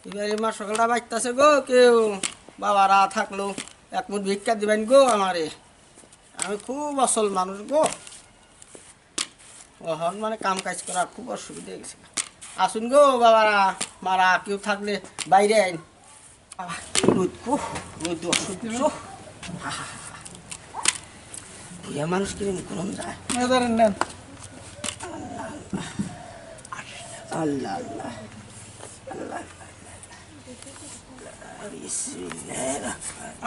এবারে মা সকালটা বাজতেছে গো, কেউ বাবারা থাকলো এক মুঠ ভিক্ষা দিবেন গো আমারে, আমি খুব অসল মানুষ গো, ওহন মানে কাম কাজ করা খুব অসুবিধা হয়ে গেছে। আসুন গো বাবারা মারা, কেউ থাকলে বাইরে আইন। রোদ গো, রোদ অসহ্য। বুড়া মানুষ কিরম গরম যায়। আল্লাহ আল্লাহ আল্লাহ।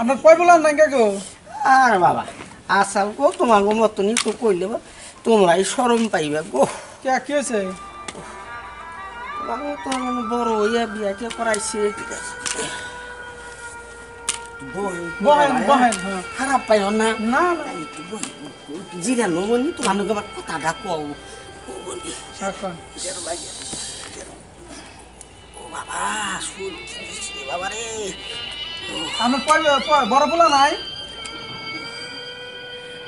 আপনার কয় বলার নাই গো? আর বাবা আসাল গো, তোমার গো মতনই তো কইলে তোমরাই শরম পাইবা গো। কে কি হয়েছে? তোমার মানে বড় হইয়া বিয়া কে করাইছে, খারাপ পাইও না। না জিরা নবনি তোমার আমার কথাটা কও বাবা, শুনছি বাবা রে। আমার বড় পোলা নাই?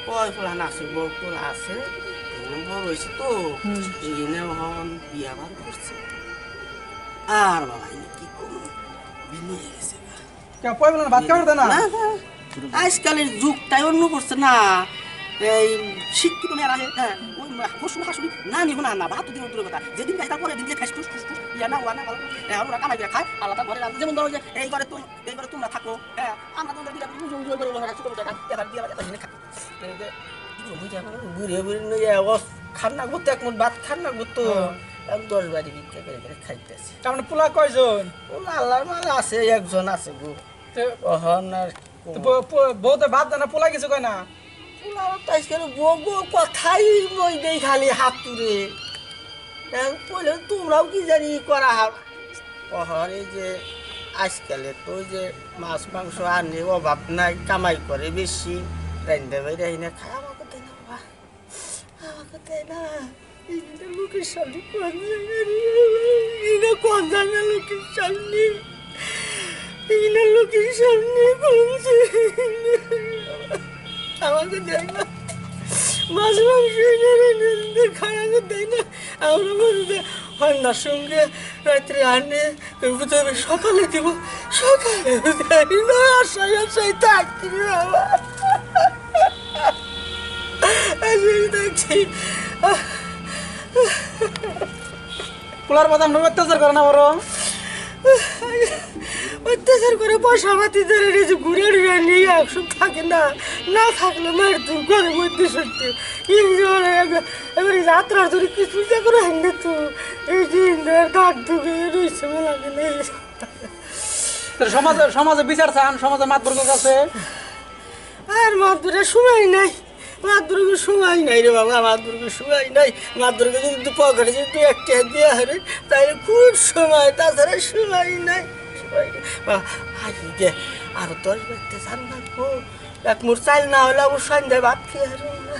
কয় পোলা আছে, বড় পোলা আছে, বড় হয়েছে তো এনে বিয়া বার করছে। আর বাবা কি করবো, বিলিয়ে গেছে। ভাত খাবার দেয় না? আজকালের যুগটাই অন্য করছে না, এই শিক্ষিত মেয়েরা হ্যাঁ ওই হসুন হাসুন না নিব না না ভাত দিন দূরের কথা, যেদিন খাই তারপরে দিন খাইস টুস টুস ইয়া না ওয়া না ভালো ওরা কামাই করে খায়, আলাদা ঘরে রাখে। যেমন ধরো যে এইবারে তোমরা থাকো, হ্যাঁ আমরা তোমরা দিলা উজো করে বলা ছোট টাকা এবার দিয়ে এটা এনে খাবো। ঘুরে ঘুরে নিয়ে খান্না করতে এক মুঠ ভাত খান্না করতো 10 বাড়ি বিক্রি করে করে খাইতেছে। তার পোলা কয়জন? পোলা আল্লাহর মাঝে আছে, একজন আছে গো। ওহন আর বউতে ভাত দেয় না, পোলা কিছু কয় না? কথাই মই দেই খালি হাত তুলে বলে তোমরাও কি জানি করা কহর। এই যে আজকালে তো ওই যে মাছ মাংস আনে, অভাব নাই, কামাই করে বেশি, রান্ধে বাইরে না খায়। আমাকে দেয় না বাবা, আমাকে দেয় না। লোকের সামনে কোন জানে লোকের সামনে, লোকের সামনে আমাকে দেয় না, মাছ মাংস খাওয়াকে দেয় না। আমরা রান্নার সঙ্গে রাত্রে আনে সকালে দিব, সকালে দেয় না, আশায় আশায় থাকি বাবা, দেখছি পোলার বাদাম অত্যাচার করে না? বড় অত্যাচার করে পয়সা পাতি ধরে নিয়েছে, ঘুরে ঘুরে নিয়ে একসব থাকে না, না থাকলে মায়ের দূর ঘরের মধ্যে সত্যি এবার যাত্রার ধরে কিছু করে হাঙ্গে তো এই দিন কাঠ ঢুকে রয়েছে মেলাকে নেই। সমাজে বিচার চান, সমাজে মাতবর্গের কাছে আর মাতবরের সময় নাই, মাতবরের সময় নাই রে বাবা, মাতবরের সময় নাই। মাতবরকে যদি পকেটে যদি একটা দেওয়া হয় তাহলে খুব সময়, তাছাড়া সময় নাই। আরো 10 বাজতে চান রাখবো, এক মুঠ চাল না হলে আমার সন্ধ্যায় ভাত খেয়ে হারো না।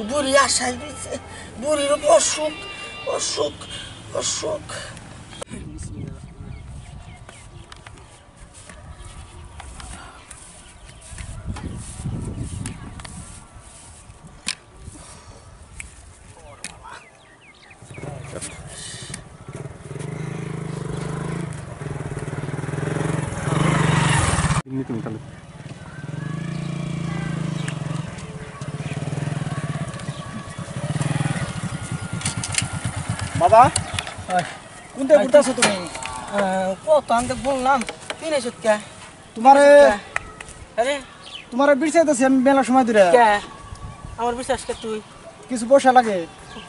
বুড়ি আশাই দিচ্ছে, বুড়ির অসুখ অসুখ অসুখ। বাবা কোনটা ঘুরতেছো তুমি? কত আমি বললাম কিনে কে তোমারে আরে তোমার বিচাইতেছি আমি মেলা সময় ধরে। আমার বিশ্বাস কে তুই কিছু পয়সা লাগে?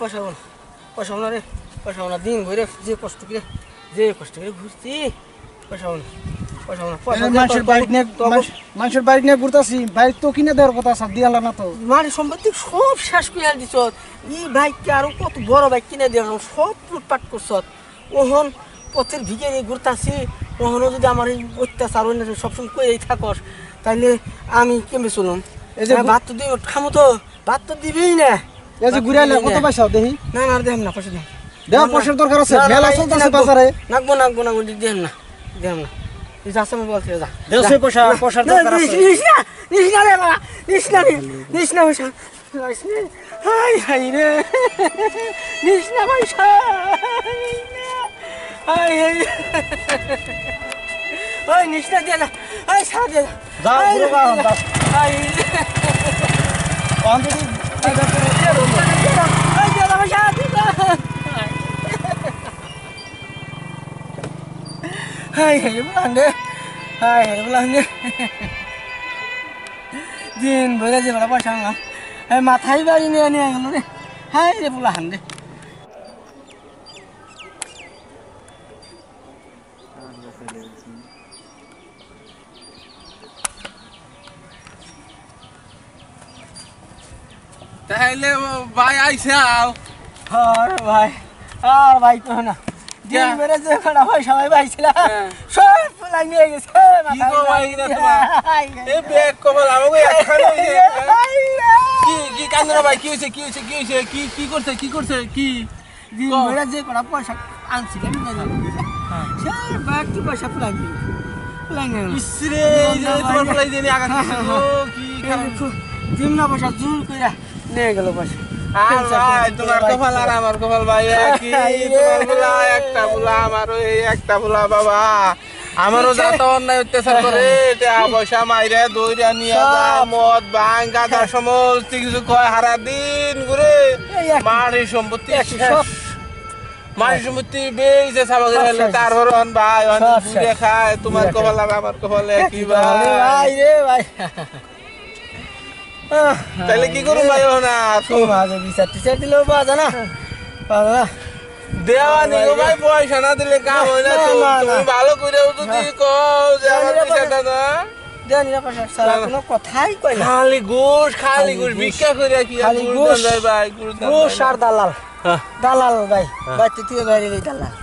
পয়সা বল, পয়সা না রে, পয়সা না, দিন ঘুরে যে কষ্ট করে ঘুরছি, পয়সা না, পয়সা না। মানুষের বাড়ি নিয়ে ঘুরতেছি, বাড়ি তো কিনে দেওয়ার কথা, সব দিয়ে না তো। মানে সম্পত্তি সব শেষ করে দিছ, এই বাইককে আরো কত বড় বাইক কিনে দেওয়া সব লুটপাট করছ। ওহন পথের ভিগে নিয়ে ঘুরতেছি, ওহনও যদি আমার এই অত্যাচার সবসময় করে থাকস তাইলে আমি কেমবে চলুন? এই যে ভাত তো দিই খামো, তো ভাত তো দিবেই না। এই যে ঘুরে কত পয়সা দেখি? না না দেখ না, পয়সা দেখ, দেওয়া পয়সার দরকার আছে, মেলা চলতেছে বাজারে। নাকবো দেখ না, দেখ না, যাচ্ছে আমি বলছি যা দেড়শো পয়সা পয়সার দরকার আছে। নিস না রে বাবা, নিস না পয়সা, হাই হাই রে, নিস না পয়সা, হাই হাই ওই নিষ্ঠা দিয়ে না ওই সারা দিয়ে না যাও পুরো গান দাও হাই অন্তত এটা পুরো দিয়ে দাও ওই দিয়ে আমার সারা দিয়ে না হাই হাই বুলান দে হাই হাই বুলান দে দিন ভরে যে বড় পয়সা আনলাম এই মাথায় বাড়ি নিয়ে নিয়ে গেল রে হাই রে বুলান দে তাহলে ভাই আইসে আও আর ভাই আর ভাই তো না দিন ভরে যে বড় পয়সা ভাই পাইছিলাম সব ফুলাই নিয়ে গেছে কি গো ভাই না তোমার এই ব্যাগ কবল আমাকে একখানে কি কান্দরা ভাই কি হইছে কি হইছে কি হইছে কি করছে কি দিন ভরে যে বড় পয়সা আনছিলাম সব বাকি পয়সা ফুলাই নিয়ে ইসরে তোমার বলাই দেনি আগা কি দিন না পয়সা জোর কইরা নিয়ে গেল পয়সা আর ভাই তোমার কপাল আর আমার কপাল ভাই কি তোমার বলা একটা বলা আমারও এই একটা বলা বাবা আমারও যত অন্যায় অত্যাচার করে টাকা পয়সা মাইরা দইরা নিয়ে যা মদ ভাঙ গাঁজা সমস্ত কিছু কয় হারা দিন ঘুরে মারি সম্পত্তি মারি সম্পত্তি বেইছে সাবাগের হলে তারপর ভাই ঘুরে খায় তোমার কপাল আর আমার কপাল একই ভাই রে ভাই তাহলে কি করুন ভাই না মাঝে বিচার টিচার দিলেও পাওয়া যায় না দেওয়া নি গো ভাই পয়সা না দিলে কাম হয় না তুমি ভালো করে যদি কও যে আমার পয়সাটা না জানি না পয়সা সারা কোনো কথাই কই না খালি ঘুষ ভিক্ষা করে কি খালি ঘুষ ঘুষ। দেয় ভাই ঘুষ দেয় ঘুষ আর দালাল দালাল ভাই বাইতে তুই বাইরে এই দালাল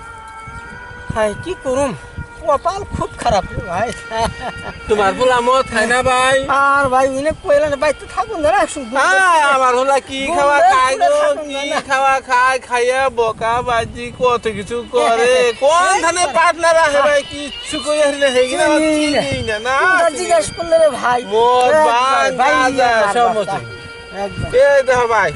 হাই কি করুম কপাল খুব খারাপ রে ভাই তোমার পোলা মদ খায় না ভাই আর ভাই উনি কইলা না বাইতে থাকুন না শুধু আমার হোলা কি খাওয়া খায় গো কি খাওয়া খায় খাইয়া বোকা বাজি কত কিছু করে কোন ধানে পার্টনার আছে ভাই কিচ্ছু কই আসলে হয়ে গেল না না জিজ্ঞেস করলে রে ভাই মদ ভাই গাঁজা সমস্ত এই দেখো ভাই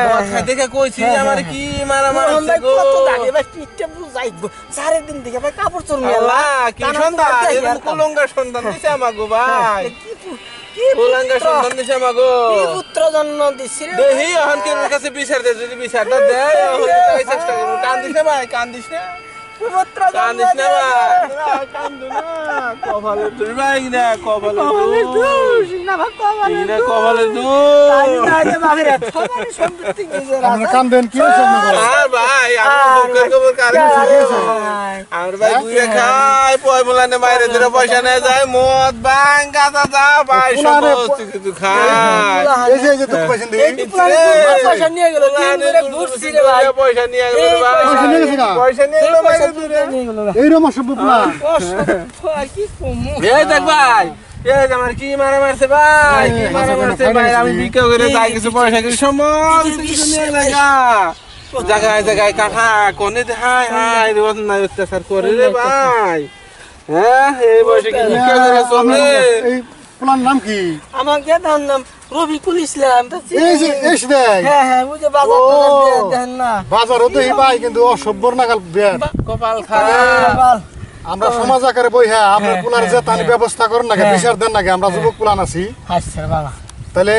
মদ খাই দেখে কইছি আমার কি মারামারি হচ্ছে গো কত দাগে ভাই পিঠে বুঝাই গো সারা দিন দেখে ভাই কাপড় চোর মেলা আল্লাহ কি সন্তান এরকম কুলঙ্গার সন্তান দিছে আমাগো ভাই কুলঙ্গার সন্তান দিছে আমাগো কি পুত্র জন্ম দিছি রে দেহি এখন কি ওর কাছে বিচার দে যদি বিচারটা দেয় হলে তাই চেষ্টা করব কান্দিস না ভাই কান্দিস না পুত্র কান্দিস না ভাই কান্দু না কপালে তুই ভাই না কপালে দোষ না ভাই কপালে তুই না কপালে তাই তুই না রে বাপের সবার সম্পত্তি গেছে আমরা কান্দেন কি হইছে আপনাদের আর ভাই আমি বুকের খবর কারে আমার ভাই ঘুরে খায় পয় বলানে বাইরে ধরে পয়সা নিয়ে যায় মদ ভাঙ গাঁজা যা ভাই সমস্ত কিছু খায় এই যে তো পয়সা দিই পয়সা নিয়ে গেল দিন ধরে ঘুরছি রে ভাই পয়সা নিয়ে গেল ভাই পয়সা নিয়ে গেছে না? পয়সা নিয়ে গেল ভাই নিয়ে গেল এই রকম সব পুরা আর কি কমু এই দেখ ভাই এই যে আমার কি মারা মারছে ভাই কি মারা মারছে ভাই আমি ভিক্ষা করে যাই কিছু পয়সা কিছু সমস্ত কিছু নিয়ে লাগা জায়গায় জায়গায় কাঠা কোনে হাই হাই রোজ না অত্যাচার করে রে ভাই হ্যাঁ এই বয়সে কি ভিক্ষা করে চলে এই প্লান নাম কি আমাকে তার নাম রফিকুল ইসলাম তো এই যে এস দেয় হ্যাঁ হ্যাঁ বুঝে বাজার দেন না বাজারও তো এই ভাই কিন্তু অসভ্যর নাগাল বের কপাল খারাপ বাল আমরা সমাজ আকারে বই হ্যাঁ আপনার পুলার যে তানি ব্যবস্থা করেন নাকি বিচার দেন নাকি আমরা যুবক পুলান আছি হাসছে বাবা তাহলে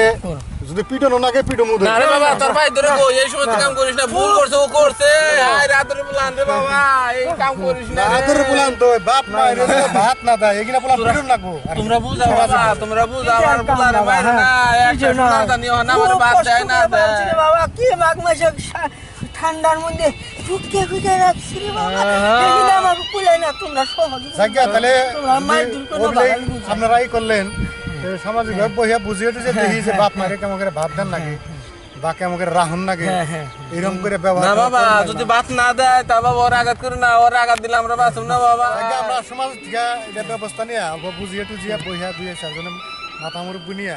যদি পিটনো নাকি পিটো মুদ আরে বাবা তোর ভাই ধরে কই এই সমস্ত কাম করিস না ভুল করছে ও করছে আয় রাতের বলান রে বাবা এই কাম করিস না আদর পুলান তো বাপ মা রে ভাত না দেয় এগুলা পুলান পিটন নাকো তোমরা বুঝাও বাবা তোমরা বুঝাও আর বলারে বাইরে না একটা সোনা নিও না আমার বাদ দেয় না দেয় বাবা কি মাঘ মাসে ঠান্ডার মধ্যে ফুটকে ফুটে রাখছি রে বাবা এগুলো আমার কুলে না তোমরা সহজ জায়গা তাহলে তোমরা মাইর দূর করে আপনারা এই করলেন সামাজিক ভাবে বইয়া বুঝিয়ে যে দেখি যে বাপ মারে কেমন করে ভাত দেন নাকি বা কেমন করে রাহন নাকি এরকম করে ব্যবহার না বাবা যদি বাত না দেয় তা বাবা ওর আঘাত করে না ওর আঘাত দিলে আমরা বাঁচব না বাবা আমরা সমাজ থেকে এটা ব্যবস্থা নিয়ে অল্প বুঝিয়ে টুজিয়া বইয়া দুই চারজন মাথা মুরুব নিয়ে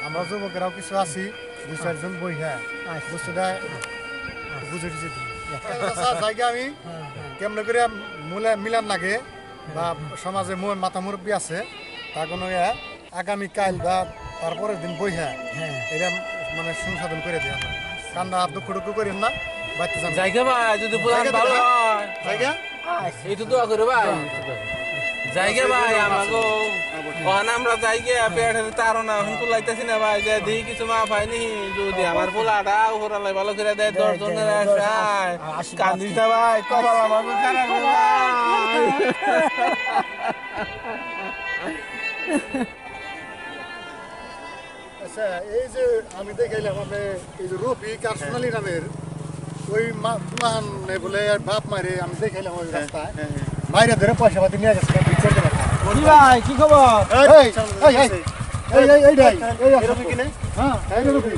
আমরা যুবকেরাও কিছু আছি দুই চারজন বইয়া বস্তুটা বুঝে টুঝে দিই জায়গা আমি কেমন করে মিলান লাগে বা সমাজে মাথা মুরব্বী আছে তা কোনো আগামী কাল বা তারপরের দিন বইয়া এটা মানে সংশোধন করে দিই আমরা কান্দা দুঃখ টুকু করেন না বাচ্চা জায়গা ভাই যদি বলান ভালো হয় জায়গা এইটু দোয়া করে ভাই যাইগে ভাই আমাগো ওখানে আমরা যাইগে পেটের তারা এখন তুলাইতেছি না ভাই যে দিই কিছু মা পাইনি যদি আমার পোলাটা উপরালাই ভালো করে দেয় 10 জনের আশায় কান্দিস না ভাই কপাল আমার খারাপ রে ভাই। আচ্ছা এই যে আমি দেখাইলাম আপনি এই যে রফিক আর সোনালী নামের ওই মাহান বলে বাপ মারে আমি দেখাইলাম ওই রাস্তায় মাইরে ধরে পয়সা পাতি নিয়ে গেছে বিচার করে কি ভাই কি খবর এই এই ভাই এই রফিক কিনে হ্যাঁ এই রফিক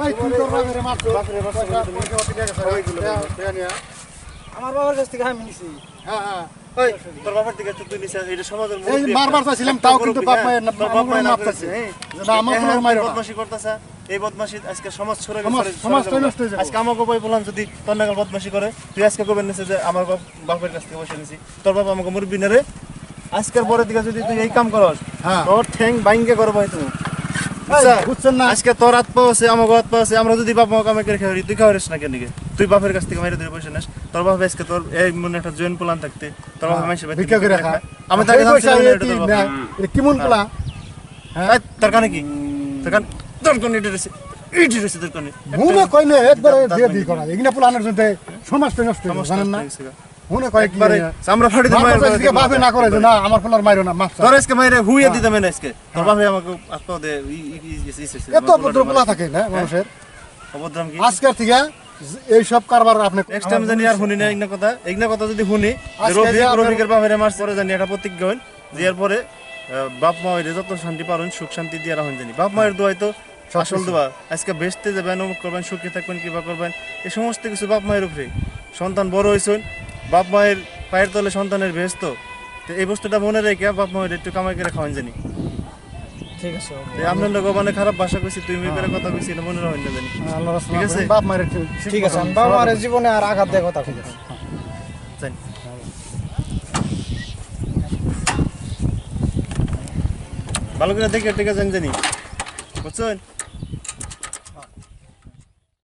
এই তুই তোর বাপের মার পয়সা পাতি নিয়ে গেছে ওইগুলো নিয়ে আমার বাবার কাছ থেকে আমি নিছি হ্যাঁ হ্যাঁ ওই তোর বাবার দিকে তুই নিছে এটা সমাজের এই মারবার চাইছিলাম তাও কিন্তু বাপ মায়ের বাপ মায়ের মাপতেছে না আমার কোনো মাইরে না বদমাশি করতেছে এই বদমাশি আজকে সমাজ ছড়ে সমাজ তো নষ্ট হয়ে যাবে আজকে আমাকে বই বললাম যদি তোর নাগাল বদমাশি করে তুই আজকে কবে নিছে যে আমার বাপের কাছ থেকে পয়সা নিছি তোর বাবা আমাকে মুরব্বি না রে আজকের পরের দিকে যদি তুই এই কাম করস হ্যাঁ তোর ঠ্যাং বাইঙ্গে করবো তুমি বুঝছেন না আজকে তোর হাত পাওয়া আছে আমাকে হাত পাওয়া আছে আমরা যদি বাপ মা কামে করে খাওয়ারি তুই খাওয়ারিস না কেন তুই বাপের কাছ থেকে মাইরে ধরে পয়সা নিস তোর বাপ আজকে তোর এই মনে একটা জয়েন্ট প্ল্যান থাকতে তোর বাপ মাইসে ভিক্ষা করে রাখা আমি তাকে পয়সা কি মন কলা হ্যাঁ তোর কানে কি তোর কানে ডরেছে ইটি রয়েছে তোর কানে মনে কই না একবার দিয়ে দি করা এগুলা প্ল্যানের জন্য সমাজটা নষ্ট হয়ে জানেন না মনে কয় একবারে আমরা ফাড়ি দিয়ে মাইর বাপে না করে যে না আমার প্ল্যান মাইরো না মাফ তোর আজকে মাইরে হুইয়া দিতাম না আজকে তোর বাপে আমাকে আত্মা দে এত ভদ্র পোলা থাকে না মানুষের অভদ্রাম কি আজকের থেকে এই সব কারবার আপনি নেক্সট টাইম জানি আর শুনি না এইনা কথা যদি শুনি আজকে রবি যে আপনার- রবিকের বাপের মাস পরে জানি একটা প্রতিজ্ঞা হইন যে এরপরে বাপ মা হইলে যত শান্তি পারেন সুখ শান্তি দিয়ে রাখেন জানি বাপ মায়ের দোয়াই তো আসল দোয়া আজকে বেসতে যাবেন অমুক করবেন সুখে থাকবেন কিবা করবেন এই সমস্ত কিছু বাপ মায়ের উপরে সন্তান বড় হয়েছেন বাপ মায়ের পায়ের তলে সন্তানের বেস্ত তো এই বস্তুটা মনে রেখে বাপ মায়ের একটু কামাই করে খাওয়ান জানি ঠিক আছে আপনার লোক মানে খারাপ ভাষা কইছি তুই মেয়ে করে কথা কইছি এটা মনে রাখেন না জানি আল্লাহ রাসূল ঠিক আছে? বাপ মায়ের ঠিক আছে আমি বাবা মার জীবনে আর আঘাত দেয় কথা ঠিক আছে জানি ভালো করে দেখে ঠিক আছে জানি বুঝছেন